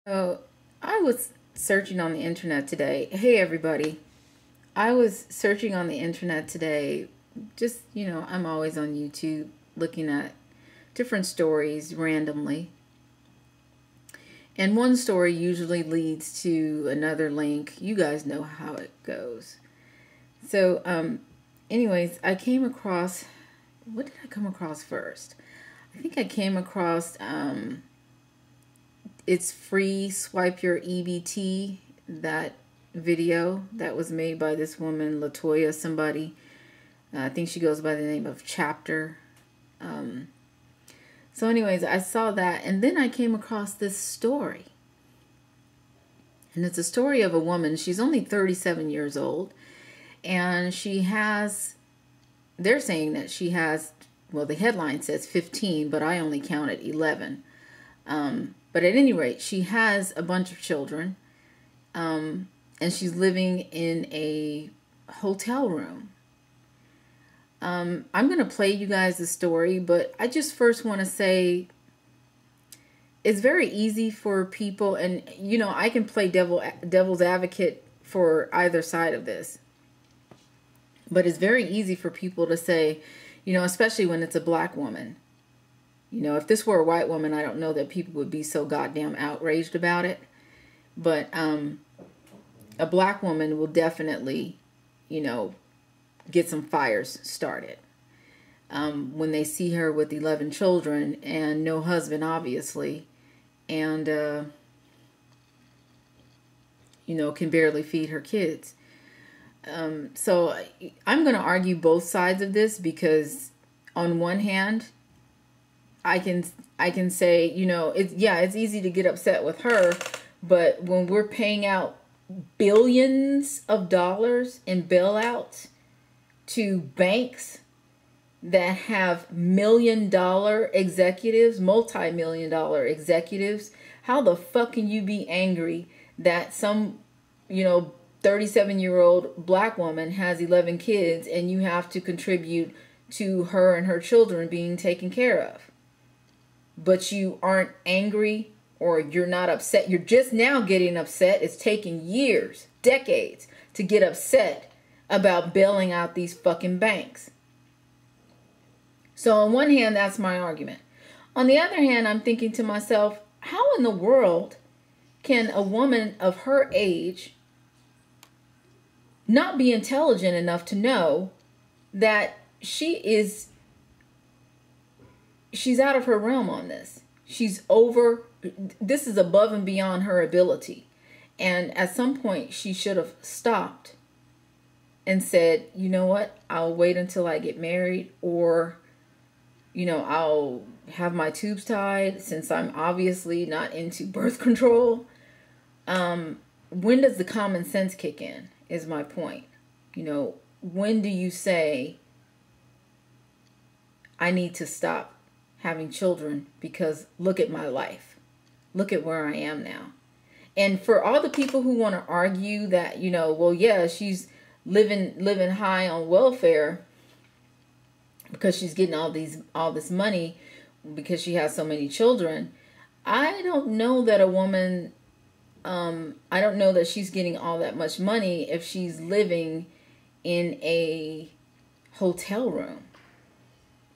So I was searching on the internet today. Hey everybody. I was searching on the internet today. Just, I'm always on YouTube looking at different stories randomly. And one story usually leads to another link. You guys know how it goes. So, anyways, I came across, what did I come across first? I think I came across, it's free, swipe your EBT, that video that was made by this woman, Latoya somebody. I think she goes by the name of Chapter. So anyways, I saw that, and then I came across this story. And it's a story of a woman. She's only 37 years old. And she has, they're saying that she has, well, the headline says 15, but I only counted 11. But at any rate, she has a bunch of children, and she's living in a hotel room. I'm going to play you guys the story, but I just first want to say it's very easy for people, and, I can play devil's advocate for either side of this. But it's very easy for people to say, especially when it's a black woman. If this were a white woman, I don't know that people would be so goddamn outraged about it. But a black woman will definitely, get some fires started. When they see her with 11 children and no husband, obviously, and, can barely feed her kids. So I'm going to argue both sides of this because on one hand, I can say, it's easy to get upset with her, but when we're paying out billions of dollars in bailouts to banks that have $1 million executives, multi-million-dollar executives, how the fuck can you be angry that some, 37-year-old black woman has 11 kids and you have to contribute to her and her children being taken care of? But you aren't angry or you're not upset. You're just now getting upset. It's taken years, decades to get upset about bailing out these fucking banks. So on one hand, that's my argument. On the other hand, I'm thinking to myself, how in the world can a woman of her age not be intelligent enough to know that she's out of her realm on this? This is above and beyond her ability. And at some point she should have stopped and said, you know what, I'll wait until I get married, or, I'll have my tubes tied since I'm obviously not into birth control. When does the common sense kick in is my point. When do you say, I need to stop having children because look at my life. Look at where I am now. And for all the people who want to argue that, well, yeah, she's living high on welfare because she's getting all this money because she has so many children. I don't know that a woman, I don't know that she's getting all that much money if she's living in a hotel room.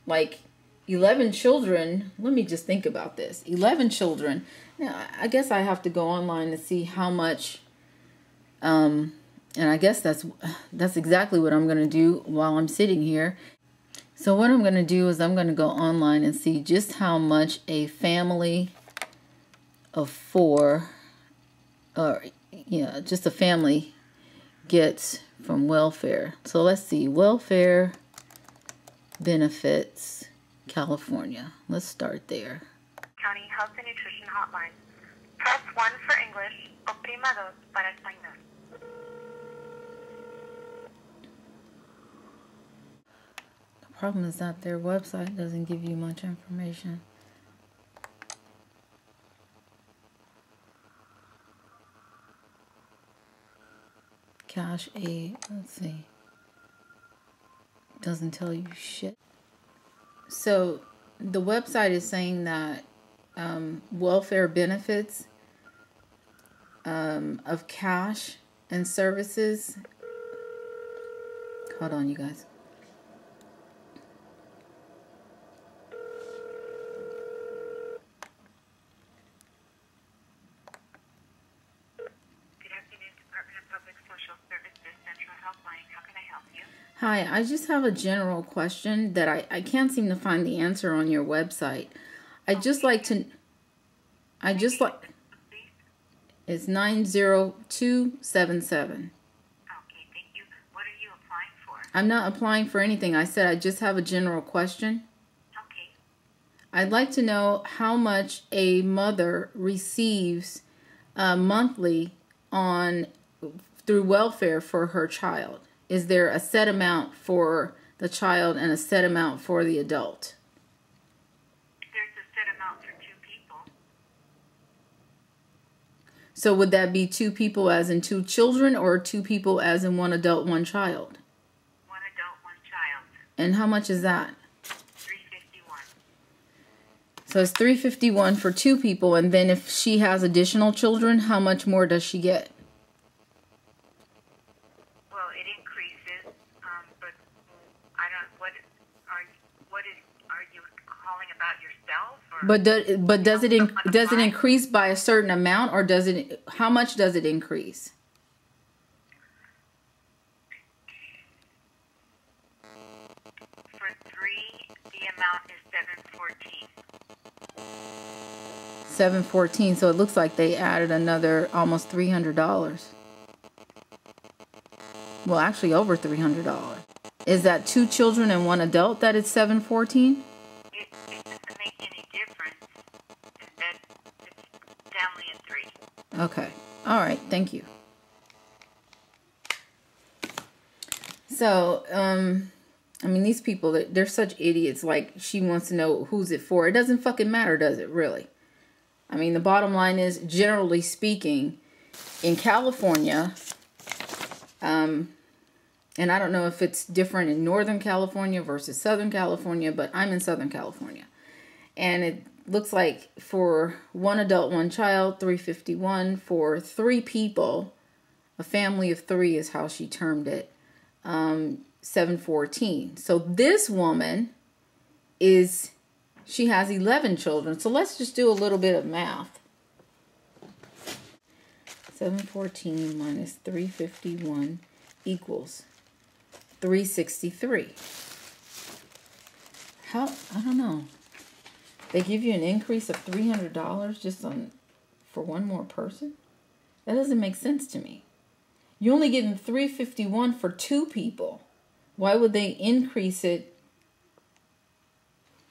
Like 11 children, let me just think about this. 11 children. Now, I guess I have to go online to see how much, and I guess that's exactly what I'm going to do while I'm sitting here. So what I'm going to do is I'm going to go online and see just how much a family of 4, or just a family gets from welfare. So let's see, welfare benefits, California. Let's start there. County Health and Nutrition Hotline. Press 1 for English, oprima 2 para español. The problem is that their website doesn't give you much information. Cash aid, let's see. Doesn't tell you shit. So the website is saying that welfare benefits of cash and services. Hold on, you guys. Hi, I just have a general question that I can't seem to find the answer on your website. I just like to, it's 90277. Okay, thank you. What are you applying for? I'm not applying for anything. I said I just have a general question. Okay. I'd like to know how much a mother receives monthly through welfare for her child. Is there a set amount for the child and a set amount for the adult? There's a set amount for 2 people. So would that be 2 people as in 2 children, or 2 people as in 1 adult, 1 child? 1 adult, 1 child. And how much is that? $351. So it's $351 for 2 people, and then if she has additional children, how much more does she get? Well, it increases, but I don't. Are you calling about yourself? Or? But does it increase by a certain amount, or does it? How much does it increase? For 3, the amount is $714. $714. So it looks like they added another almost $300. Well, actually over $300. Is that 2 children and 1 adult that it's $714? It doesn't make any difference. It's family of 3. Okay. All right. Thank you. So, I mean, these people, they're such idiots. Like, she wants to know who's it for. It doesn't fucking matter, does it, really? I mean, the bottom line is, generally speaking, in California, and I don't know if it's different in Northern California versus Southern California, but I'm in Southern California. And it looks like for 1 adult, 1 child, $351. For 3 people, a family of 3 is how she termed it, $714. So this woman she has 11 children. So let's just do a little bit of math. 714 minus 351 equals 363. I don't know. They give you an increase of $300 just for 1 more person? That doesn't make sense to me. You only give them $351 for 2 people. Why would they increase it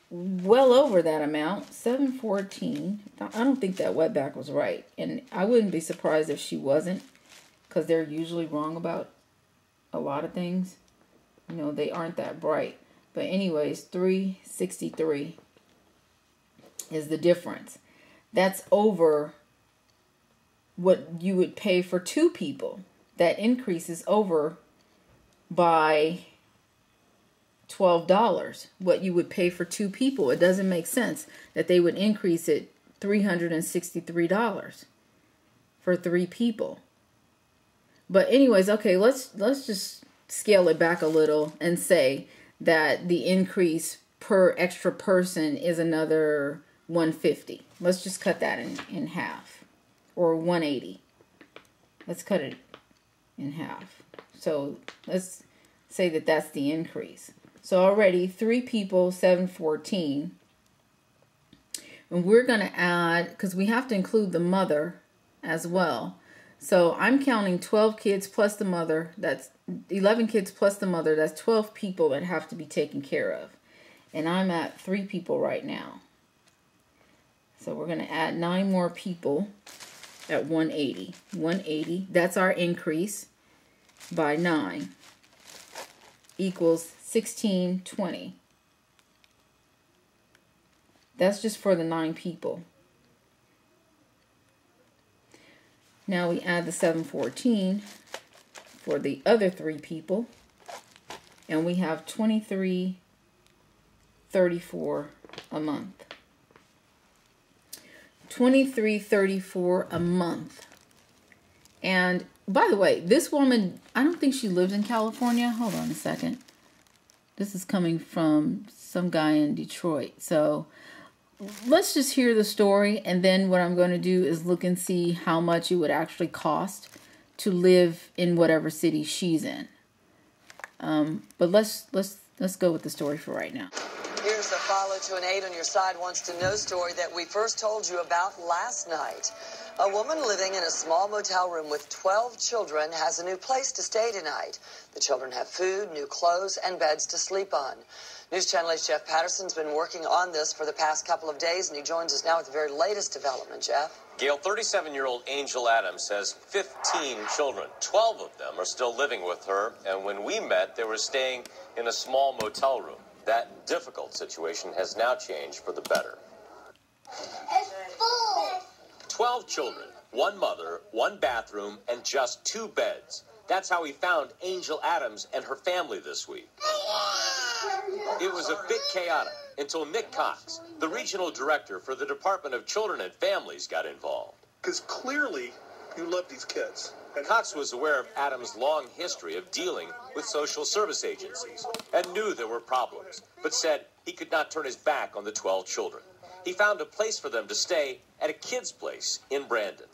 well over that amount? $714. I don't think that wetback was right. And I wouldn't be surprised if she wasn't, because they're usually wrong about a lot of things. You know, they aren't that bright. But anyways, 363 is the difference. That's over what you would pay for 2 people. That increases over by $12 what you would pay for 2 people. It doesn't make sense that they would increase it $363 for 3 people. But anyways, okay, let's just scale it back a little and say that the increase per extra person is another $150. Let's just cut that in half, or $180. Let's cut it in half. So let's say that that's the increase. So already 3 people, $714. And we're going to add, because we have to include the mother as well. So I'm counting 12 kids plus the mother. That's 11 kids plus the mother. That's 12 people that have to be taken care of. And I'm at 3 people right now. So we're going to add 9 more people at 180. 180, that's our increase by 9, equals 1620. That's just for the 9 people. Now we add the 714 for the other 3 people, and we have $23.34 a month. $23.34 a month And by the way, this woman, I don't think she lives in California. Hold on a second. This is coming from some guy in Detroit. So let's just hear the story. And then what I'm going to do is look and see how much it would actually cost to live in whatever city she's in. But let's go with the story for right now. Here's a follow to an 8 on your side wants to know story that we first told you about last night. A woman living in a small motel room with 12 children has a new place to stay tonight. The children have food, new clothes, and beds to sleep on. News Channel 8's Jeff Patterson's been working on this for the past couple of days, and he joins us now with the very latest development. Jeff? Gail, 37-year-old Angel Adams says 15 children, 12 of them are still living with her, and when we met, they were staying in a small motel room. That difficult situation has now changed for the better. It's full. 12 children, 1 mother, 1 bathroom, and just 2 beds. That's how we found Angel Adams and her family this week. It was a bit chaotic until Nick Cox, the regional director for the Department of Children and Families, got involved. Because clearly you love these kids. And Cox was aware of Adams' long history of dealing with social service agencies and knew there were problems, but said he could not turn his back on the 12 children. He found a place for them to stay at a kids' place in Brandon.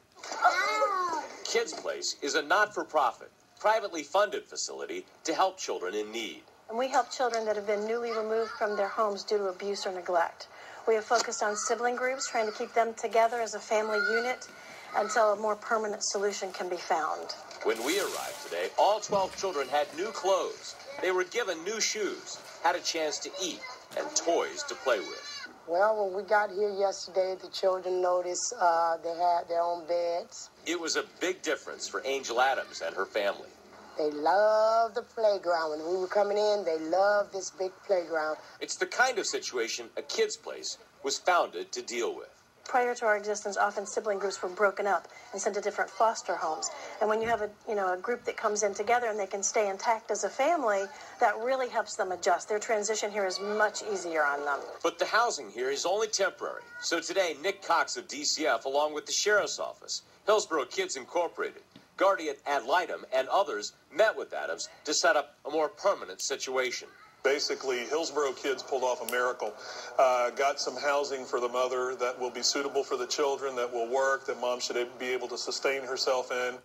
Kids' Place is a not-for-profit, privately funded facility to help children in need. And we help children that have been newly removed from their homes due to abuse or neglect. We have focused on sibling groups, trying to keep them together as a family unit until a more permanent solution can be found. When we arrived today, all 12 children had new clothes. They were given new shoes, had a chance to eat, and toys to play with. Well, when we got here yesterday, the children noticed they had their own beds. It was a big difference for Angel Adams and her family. They love the playground. When we were coming in, they loved this big playground. It's the kind of situation a kids' place was founded to deal with. Prior to our existence, often sibling groups were broken up and sent to different foster homes. And when you have a group that comes in together and they can stay intact as a family, that really helps them adjust. Their transition here is much easier on them. But the housing here is only temporary. So today, Nick Cox of DCF, along with the Sheriff's Office, Hillsborough Kids Incorporated, Guardian Ad Litem, and others met with Adams to set up a more permanent situation. Basically, Hillsborough Kids pulled off a miracle. Got some housing for the mother that will be suitable for the children, that will work, that mom should be able to sustain herself in.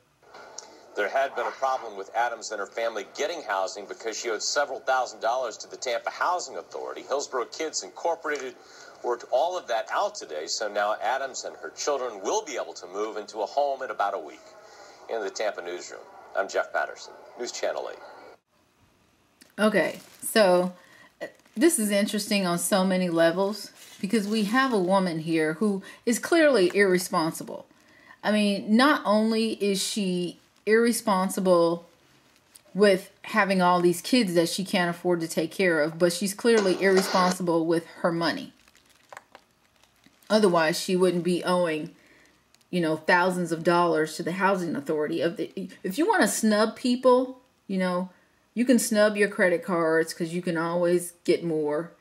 There had been a problem with Adams and her family getting housing because she owed several $1,000s to the Tampa Housing Authority. Hillsborough Kids Incorporated worked all of that out today, so now Adams and her children will be able to move into a home in about a week. In the Tampa newsroom, I'm Jeff Patterson, News Channel 8. Okay, so this is interesting on so many levels because we have a woman here who is clearly irresponsible. I mean, not only is she irresponsible with having all these kids that she can't afford to take care of, but she's clearly irresponsible with her money. Otherwise, she wouldn't be owing, thousands of dollars to the housing authority. If you want to snub people, you can snub your credit cards because you can always get more.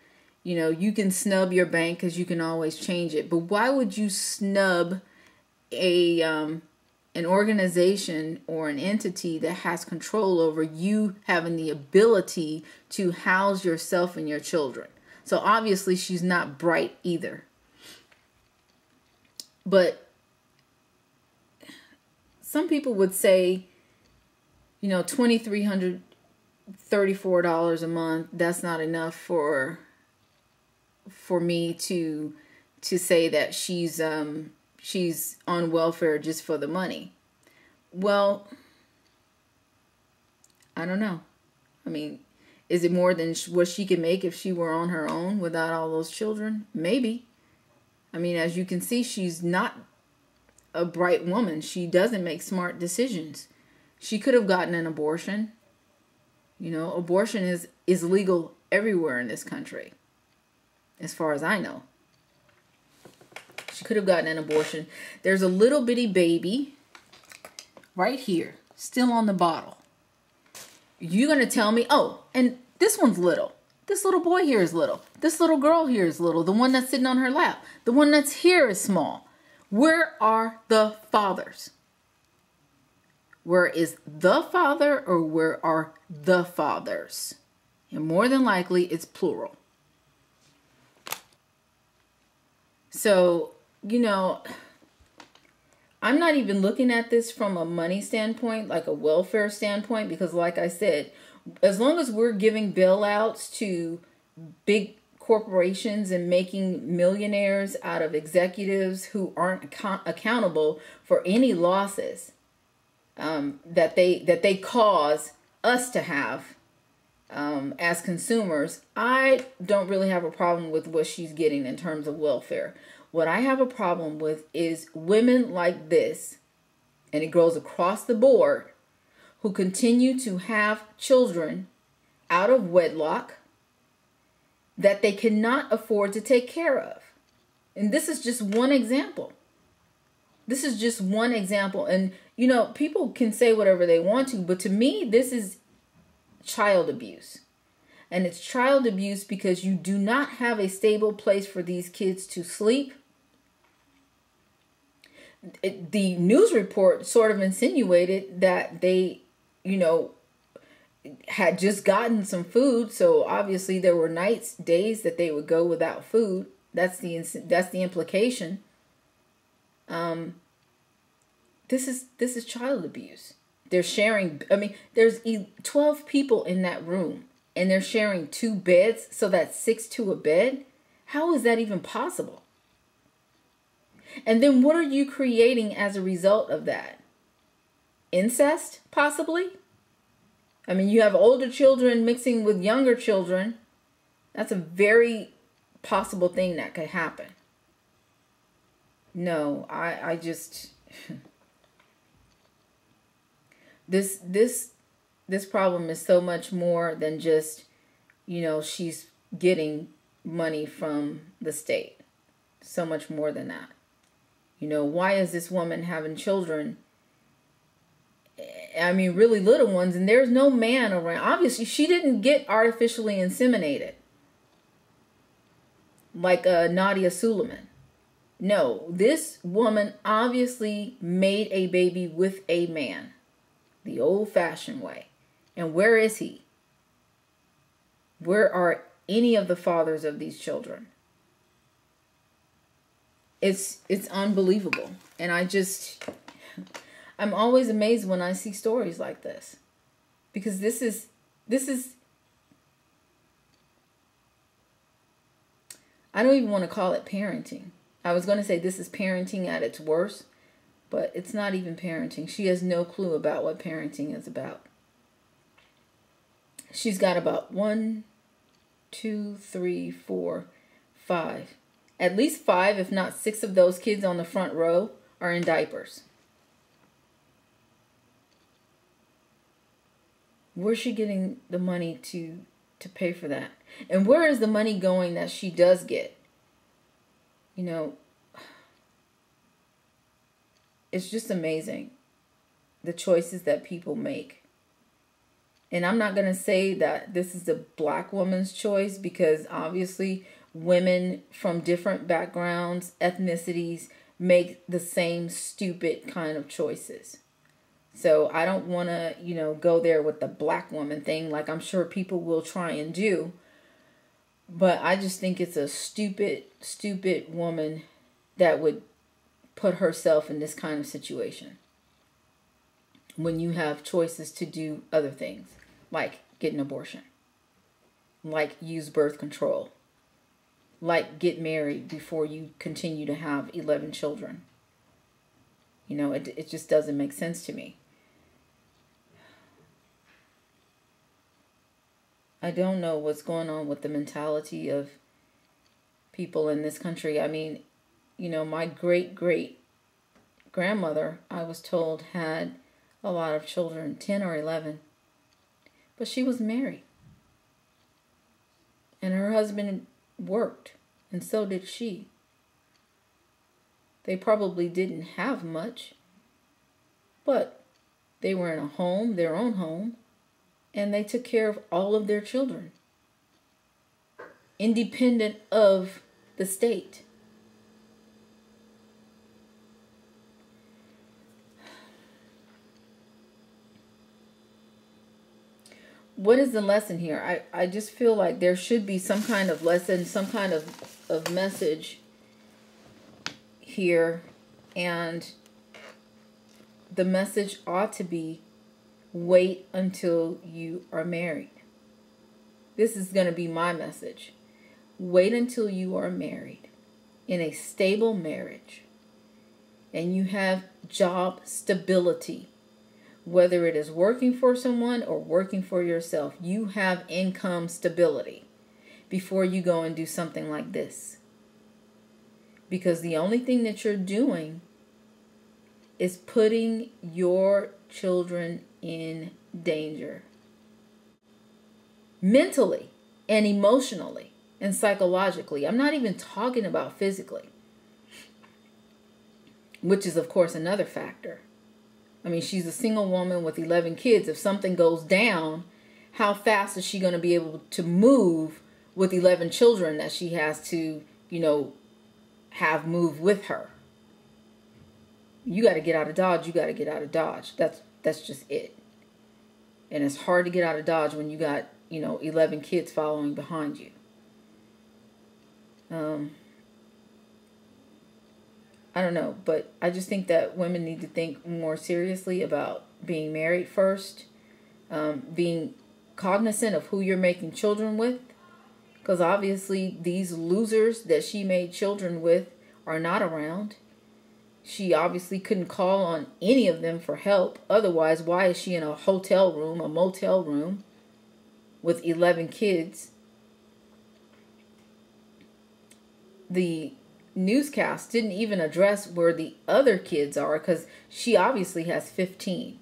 You can snub your bank because you can always change it. But why would you snub an organization or an entity that has control over you having the ability to house yourself and your children? So obviously she's not bright either. But some people would say, $2,334 a month, that's not enough for me to say that she's on welfare just for the money. Well, I don't know. I mean, is it more than what she could make if she were on her own without all those children? Maybe. I mean, as you can see, she's not a bright woman. She doesn't make smart decisions. She could have gotten an abortion. Abortion is legal everywhere in this country, as far as I know. She could have gotten an abortion. There's a little bitty baby right here, still on the bottle. You're going to tell me, oh, and this one's little. This little boy here is little. This little girl here is little. The one that's sitting on her lap. The one that's here is small. Where are the fathers? Where is the father or where are the fathers? And more than likely, it's plural. So, you know, I'm not even looking at this from a money standpoint, like a welfare standpoint, because like I said, as long as we're giving bailouts to big corporations and making millionaires out of executives who aren't accountable for any losses that they cause us to have as consumers, I don't really have a problem with what she's getting in terms of welfare. What I have a problem with is women like this, and it goes across the board, who continue to have children out of wedlock that they cannot afford to take care of. And this is just one example. This is just one example. And, you know, people can say whatever they want to, but to me, this is child abuse. And it's child abuse because you do not have a stable place for these kids to sleep. The news report sort of insinuated that they, you know, had just gotten some food. So obviously there were days that they would go without food. That's the implication. This is child abuse. They're sharing, I mean, there's 12 people in that room and they're sharing 2 beds, so that's 6 to a bed. How is that even possible? And then what are you creating as a result of that? Incest, possibly? I mean, you have older children mixing with younger children. That's a very possible thing that could happen. No, I just... This problem is so much more than just, you know, she's getting money from the state. So much more than that. You know, why is this woman having children? I mean, really little ones, and there's no man around. Obviously, she didn't get artificially inseminated like Nadia Suleiman. No, this woman obviously made a baby with a man, the old-fashioned way. And where is he? Where are any of the fathers of these children? It's unbelievable. And I'm always amazed when I see stories like this. Because this is I don't even want to call it parenting. I was going to say this is parenting at its worst, but it's not even parenting. She has no clue about what parenting is about. She's got about 1, 2, 3, 4, 5. At least 5, if not 6 of those kids on the front row are in diapers. Where's she getting the money to pay for that? And where is the money going that she does get? You know, it's just amazing the choices that people make. And I'm not going to say that this is a black woman's choice, because obviously women from different backgrounds, ethnicities, make the same stupid kind of choices. So I don't want to, you know, go there with the black woman thing, like I'm sure people will try and do. But I just think it's a stupid, stupid woman that would put herself in this kind of situation when you have choices to do other things, like get an abortion, like use birth control, like get married before you continue to have 11 children. You know, it just doesn't make sense to me. I don't know what's going on with the mentality of people in this country. I mean, you know, my great-great-grandmother, I was told, had a lot of children, 10 or 11. But she was married. And her husband worked, and so did she. They probably didn't have much, but they were in a home, their own home, and they took care of all of their children, independent of the state. what is the lesson here? I just feel like there should be some kind of lesson, some kind of message here. And the message ought to be, wait until you are married. This is going to be my message. Wait until you are married in a stable marriage and you have job stability. Whether it is working for someone or working for yourself, you have income stability before you go and do something like this. Because the only thing that you're doing is putting your children in danger. Mentally and emotionally and psychologically. I'm not even talking about physically, which is, of course, another factor. I mean, she's a single woman with 11 kids. If something goes down, how fast is she going to be able to move with 11 children that she has to, have move with her? You got to get out of Dodge. You got to get out of Dodge. That's just it. And it's hard to get out of Dodge when you got, 11 kids following behind you. I don't know, but I just think that women need to think more seriously about being married first, being cognizant of who you're making children with, because obviously these losers that she made children with are not around. She obviously couldn't call on any of them for help. Otherwise, why is she in a hotel room, a motel room with 11 kids? The newscast didn't even address where the other kids are because she obviously has 15.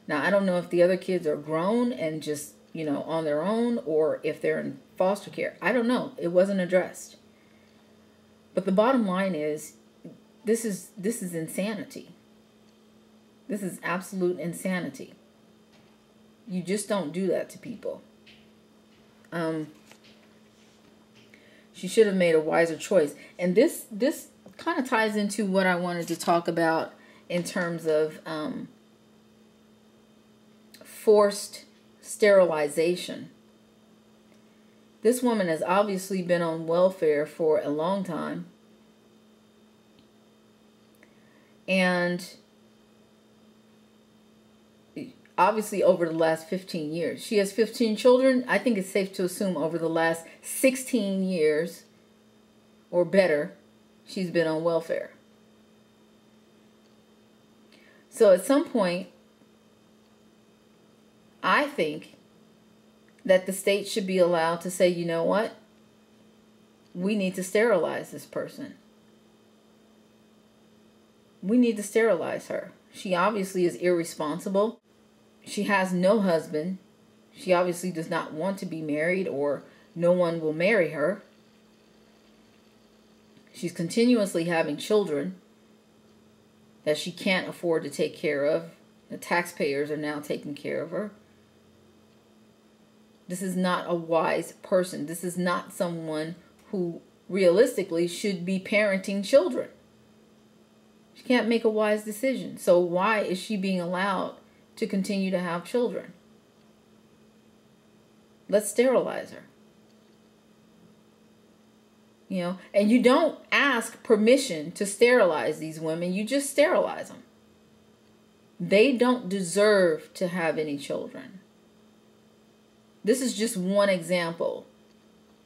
Now, I don't know if the other kids are grown and just, on their own or if they're in foster care. I don't know. It wasn't addressed. But the bottom line is, this is insanity. This is absolute insanity. You just don't do that to people. She should have made a wiser choice. And this kind of ties into what I wanted to talk about in terms of forced sterilization. This woman has obviously been on welfare for a long time. And obviously over the last 15 years. She has 15 children. I think it's safe to assume over the last 16 years or better, she's been on welfare. So at some point, I think that the state should be allowed to say, you know what? We need to sterilize this person. We need to sterilize her. She obviously is irresponsible. She has no husband. She obviously does not want to be married, or no one will marry her. She's continuously having children that she can't afford to take care of. The taxpayers are now taking care of her. This is not a wise person. This is not someone who realistically should be parenting children. She can't make a wise decision. So why is she being allowed to continue to have children? Let's sterilize her. And you don't ask permission to sterilize these women. You just sterilize them. They don't deserve to have any children. This is just one example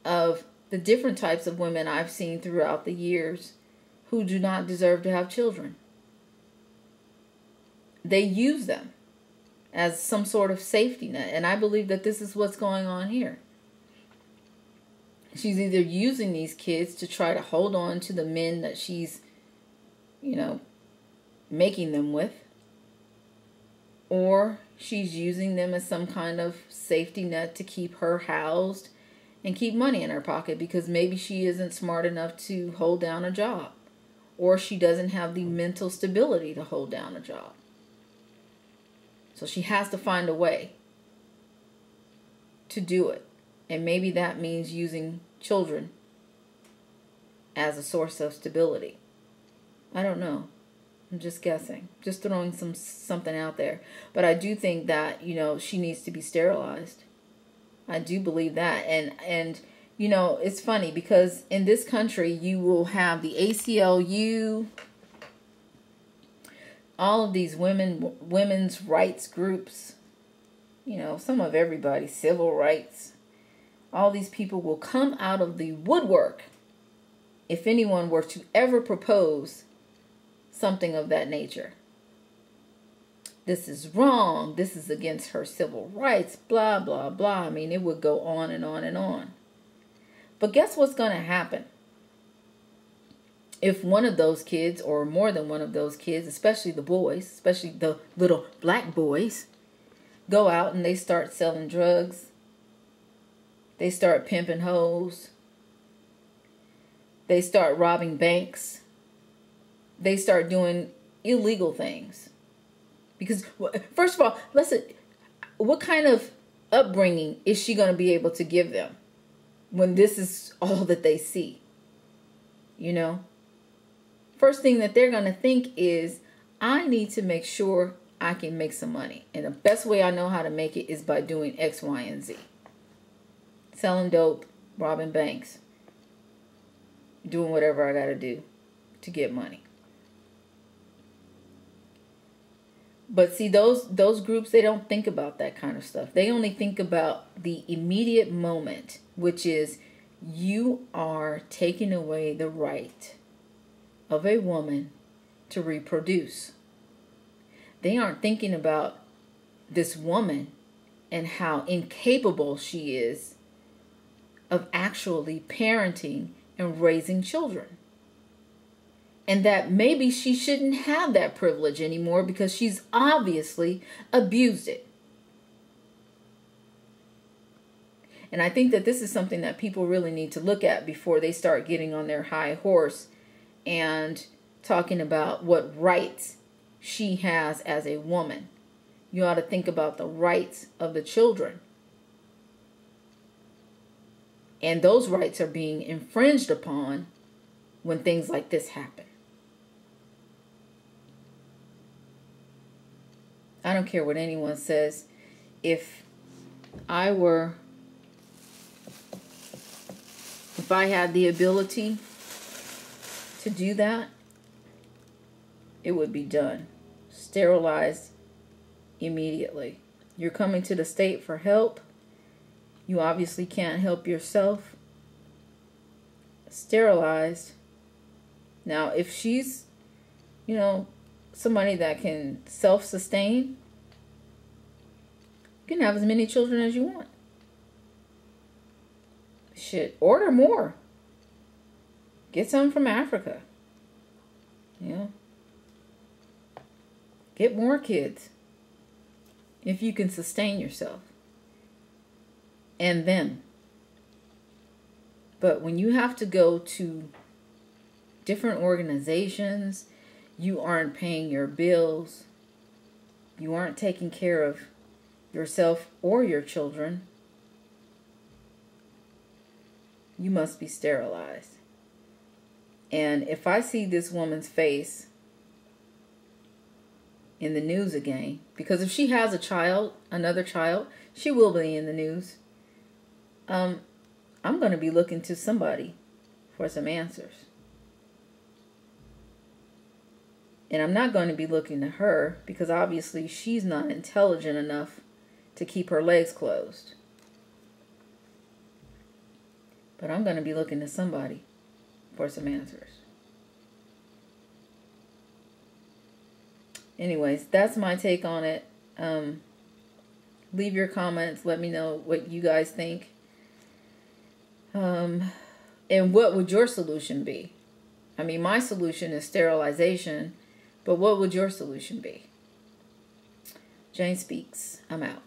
of the different types of women I've seen throughout the years who do not deserve to have children. They use them as some sort of safety net. And I believe that this is what's going on here. She's either using these kids to try to hold on to the men that she's, making them with, or she's using them as some kind of safety net to keep her housed and keep money in her pocket because maybe she isn't smart enough to hold down a job, or she doesn't have the mental stability to hold down a job. So she has to find a way to do it. And maybe that means using children as a source of stability. I don't know. I'm just guessing. Just throwing something out there. But I do think that, she needs to be sterilized. I do believe that. And you know, it's funny because in this country you will have the ACLU, all of these women's rights groups, you know, some of everybody, civil rights. All these people will come out of the woodwork if anyone were to ever propose something of that nature. This is wrong. This is against her civil rights, blah, blah, blah. I mean, it would go on and on and on. But guess what's going to happen? If one of those kids, or more than one of those kids, especially the boys, especially the little black boys, go out and they start selling drugs, they start pimping hoes, they start robbing banks, they start doing illegal things. Because, first of all, what kind of upbringing is she going to be able to give them when this is all that they see? You know? First thing that they're going to think is, I need to make sure I can make some money. And the best way I know how to make it is by doing X, Y, and Z. Selling dope, robbing banks, doing whatever I got to do to get money. But see, those groups, they don't think about that kind of stuff. They only think about the immediate moment, which is you are taking away the right of a woman to reproduce. They aren't thinking about this woman and how incapable she is of actually parenting and raising children. And that maybe she shouldn't have that privilege anymore because she's obviously abused it. And I think that this is something that people really need to look at before they start getting on their high horse and talking about what rights she has as a woman. You ought to think about the rights of the children. And those rights are being infringed upon when things like this happen. I don't care what anyone says. If I had the ability to do that, it would be done. Sterilized immediately. You're coming to the state for help. You obviously can't help yourself. Sterilized. Now, if she's, you know, somebody that can self-sustain, you can have as many children as you want. Shit, order more. Get some from Africa. You know, get more kids if you can sustain yourself and them. But when you have to go to different organizations, you aren't paying your bills, you aren't taking care of yourself or your children, you must be sterilized. And if I see this woman's face in the news again, because if she has a child, another child, she will be in the news. I'm going to be looking to somebody for some answers. And I'm not going to be looking to her because obviously she's not intelligent enough to keep her legs closed. But I'm going to be looking to somebody for some answers. Anyways, that's my take on it. Leave your comments. Let me know what you guys think. And what would your solution be? I mean, my solution is sterilization, but what would your solution be? Jane Speaks. I'm out.